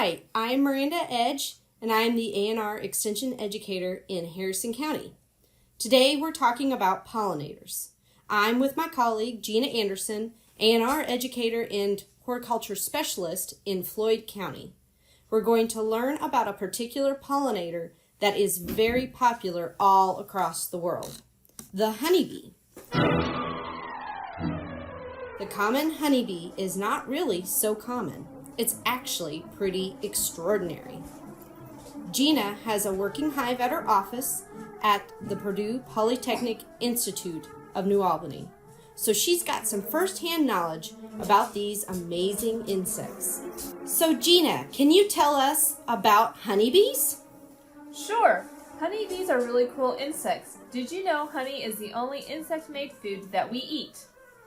Hi, I'm Miranda Edge, and I'm the A&R Extension Educator in Harrison County. Today we're talking about pollinators. I'm with my colleague Gina Anderson, A&R Educator and Horticulture Specialist in Floyd County. We're going to learn about a particular pollinator that is very popular all across the world, the honeybee. The common honeybee is not really so common. It's actually pretty extraordinary. Gina has a working hive at her office at the Purdue Polytechnic Institute of New Albany. So she's got some first-hand knowledge about these amazing insects. So Gina, can you tell us about honeybees? Sure. Honeybees are really cool insects. Did you know honey is the only insect-made food that we eat?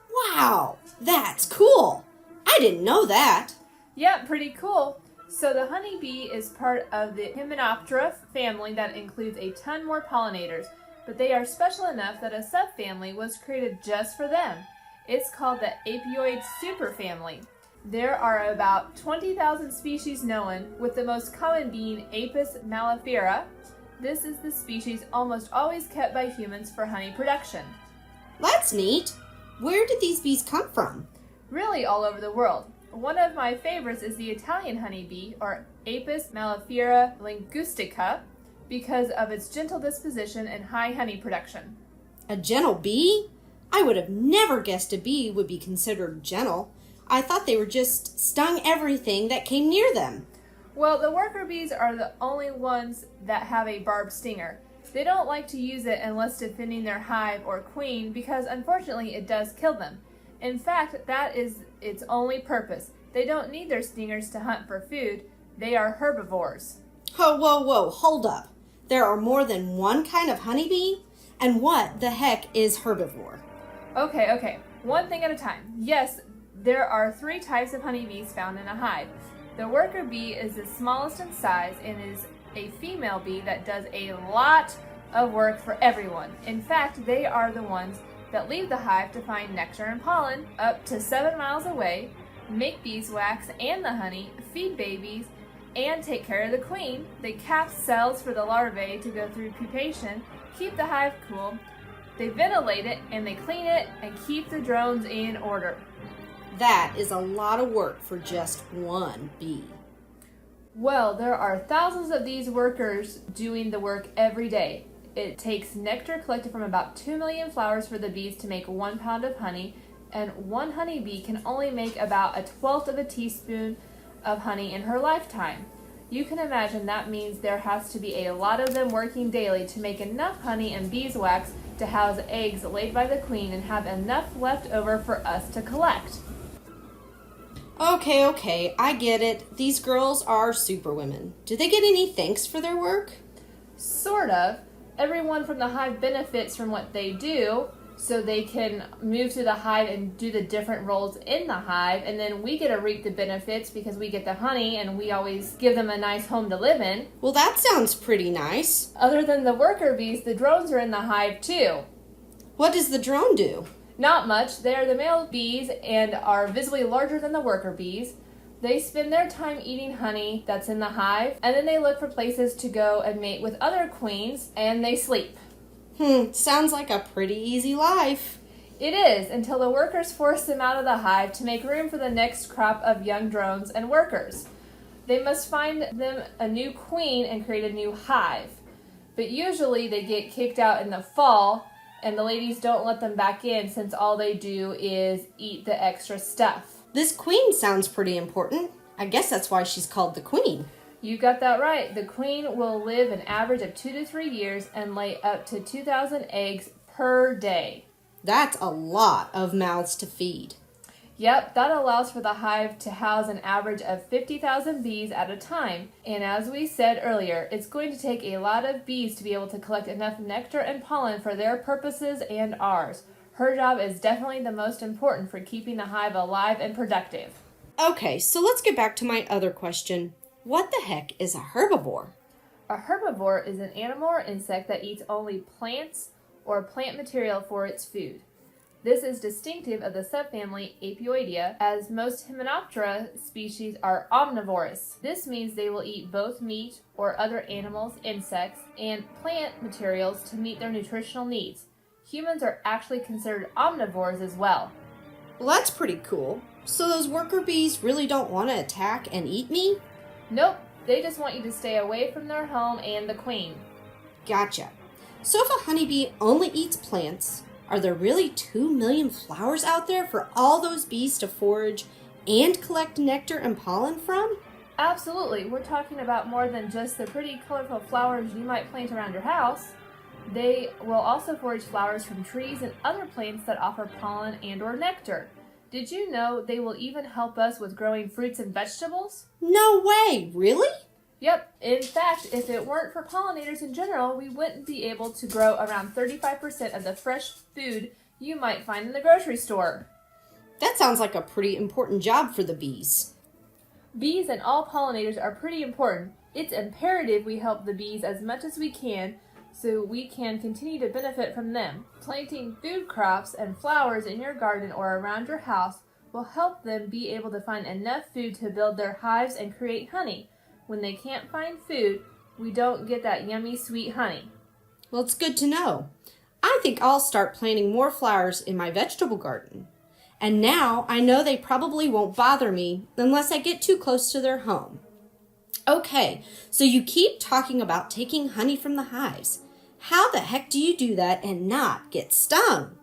Wow, that's cool. I didn't know that. Yeah, pretty cool. So the honeybee is part of the Hymenoptera family that includes a ton more pollinators, but they are special enough that a subfamily was created just for them. It's called the Apioid superfamily. There are about 20,000 species known, with the most common being Apis mellifera. This is the species almost always kept by humans for honey production. That's neat. Where did these bees come from? Really all over the world. One of my favorites is the Italian honeybee, or Apis mellifera linguistica, because of its gentle disposition and high honey production. A gentle bee? I would have never guessed a bee would be considered gentle. I thought they were just stung everything that came near them. Well, the worker bees are the only ones that have a barbed stinger. They don't like to use it unless defending their hive or queen because unfortunately it does kill them. In fact, that is its only purpose. They don't need their stingers to hunt for food. They are herbivores. Whoa, hold up. There are more than one kind of honeybee? And what the heck is herbivore? Okay. One thing at a time. Yes, there are 3 types of honeybees found in a hive. The worker bee is the smallest in size and is a female bee that does a lot of work for everyone. In fact, they are the ones that leave the hive to find nectar and pollen up to 7 miles away, make beeswax and the honey, feed babies, and take care of the queen. They cap cells for the larvae to go through pupation, keep the hive cool, they ventilate it, and they clean it and keep the drones in order. That is a lot of work for just one bee. Well, there are thousands of these workers doing the work every day. It takes nectar collected from about 2 million flowers for the bees to make 1 pound of honey, and one honeybee can only make about a 1/12 of a teaspoon of honey in her lifetime. You can imagine that means there has to be a lot of them working daily to make enough honey and beeswax to house eggs laid by the queen and have enough left over for us to collect. Okay, I get it. These girls are superwomen. Do they get any thanks for their work? Sort of. Everyone from the hive benefits from what they do, so they can move through the hive and do the different roles in the hive, and then we get to reap the benefits because we get the honey and we always give them a nice home to live in. Well, that sounds pretty nice. Other than the worker bees, the drones are in the hive too. What does the drone do? Not much. They are the male bees and are visibly larger than the worker bees. They spend their time eating honey that's in the hive, and then they look for places to go and mate with other queens, and they sleep. Sounds like a pretty easy life. It is, until the workers force them out of the hive to make room for the next crop of young drones and workers. They must find them a new queen and create a new hive. But usually they get kicked out in the fall, and the ladies don't let them back in since all they do is eat the extra stuff. This queen sounds pretty important. I guess that's why she's called the queen. You got that right. The queen will live an average of 2 to 3 years and lay up to 2,000 eggs per day. That's a lot of mouths to feed. Yep, that allows for the hive to house an average of 50,000 bees at a time. And as we said earlier, it's going to take a lot of bees to be able to collect enough nectar and pollen for their purposes and ours. Her job is definitely the most important for keeping the hive alive and productive. Okay, so let's get back to my other question. What the heck is a herbivore? A herbivore is an animal or insect that eats only plants or plant material for its food. This is distinctive of the subfamily Apioidea, as most Hymenoptera species are omnivorous. This means they will eat both meat or other animals, insects, and plant materials to meet their nutritional needs. Humans are actually considered omnivores as well. Well, that's pretty cool. So those worker bees really don't want to attack and eat me? Nope, they just want you to stay away from their home and the queen. Gotcha. So if a honeybee only eats plants, are there really 2 million flowers out there for all those bees to forage and collect nectar and pollen from? Absolutely, we're talking about more than just the pretty colorful flowers you might plant around your house. They will also forage flowers from trees and other plants that offer pollen and or nectar. Did you know they will even help us with growing fruits and vegetables? No way, really? Yep, in fact, if it weren't for pollinators in general, we wouldn't be able to grow around 35% of the fresh food you might find in the grocery store. That sounds like a pretty important job for the bees. Bees and all pollinators are pretty important. It's imperative we help the bees as much as we can so we can continue to benefit from them. Planting food crops and flowers in your garden or around your house will help them be able to find enough food to build their hives and create honey. When they can't find food, we don't get that yummy, sweet honey. Well, it's good to know. I think I'll start planting more flowers in my vegetable garden. And now I know they probably won't bother me unless I get too close to their home. Okay, so you keep talking about taking honey from the hives. How the heck do you do that and not get stung?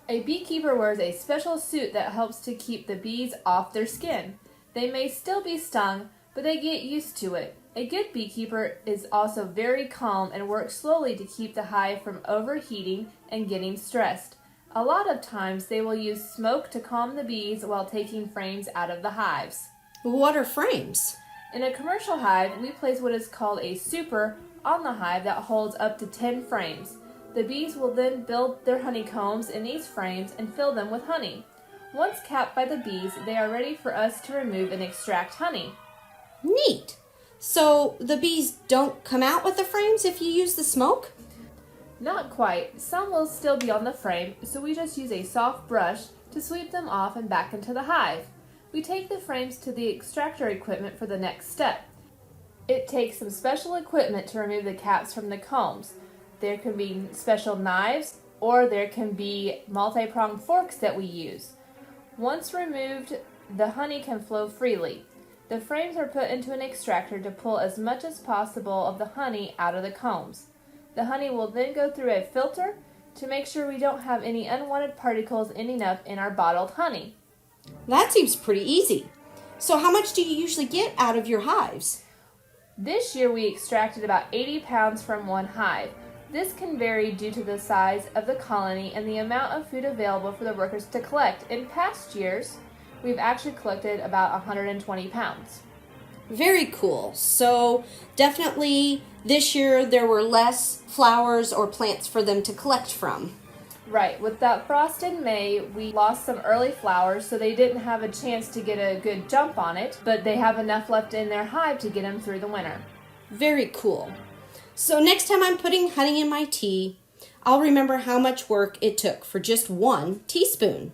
A beekeeper wears a special suit that helps to keep the bees off their skin. They may still be stung, but they get used to it. A good beekeeper is also very calm and works slowly to keep the hive from overheating and getting stressed. A lot of times they will use smoke to calm the bees while taking frames out of the hives. What are frames? In a commercial hive, we place what is called a super on the hive that holds up to 10 frames. The bees will then build their honeycombs in these frames and fill them with honey. Once capped by the bees, they are ready for us to remove and extract honey. Neat. So the bees don't come out with the frames if you use the smoke? Not quite. Some will still be on the frame, so we just use a soft brush to sweep them off and back into the hive. We take the frames to the extractor equipment for the next step. It takes some special equipment to remove the caps from the combs. There can be special knives, or there can be multi-pronged forks that we use. Once removed, the honey can flow freely. The frames are put into an extractor to pull as much as possible of the honey out of the combs. The honey will then go through a filter to make sure we don't have any unwanted particles ending up in our bottled honey. That seems pretty easy. So how much do you usually get out of your hives? This year we extracted about 80 pounds from one hive. This can vary due to the size of the colony and the amount of food available for the workers to collect. In past years, we've actually collected about 120 pounds. Very cool. So definitely this year there were less flowers or plants for them to collect from. Right. With that frost in May, we lost some early flowers, so they didn't have a chance to get a good jump on it, but they have enough left in their hive to get them through the winter. Very cool. So next time I'm putting honey in my tea, I'll remember how much work it took for just 1 teaspoon.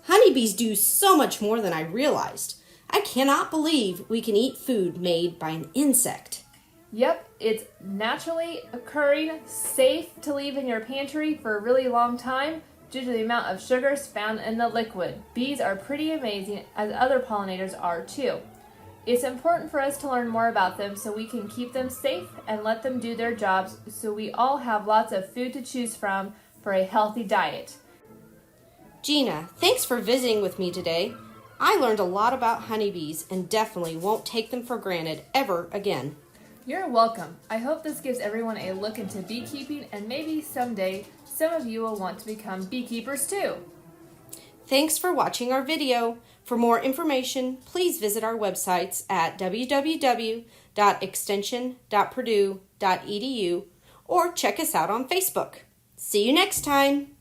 Honeybees do so much more than I realized. I cannot believe we can eat food made by an insect. Yep, it's naturally occurring, safe to leave in your pantry for a really long time due to the amount of sugars found in the liquid. Bees are pretty amazing, as other pollinators are too. It's important for us to learn more about them so we can keep them safe and let them do their jobs so we all have lots of food to choose from for a healthy diet. Gina, thanks for visiting with me today. I learned a lot about honeybees and definitely won't take them for granted ever again. You're welcome. I hope this gives everyone a look into beekeeping, and maybe someday some of you will want to become beekeepers too. Thanks for watching our video. For more information, please visit our websites at www.extension.purdue.edu or check us out on Facebook. See you next time.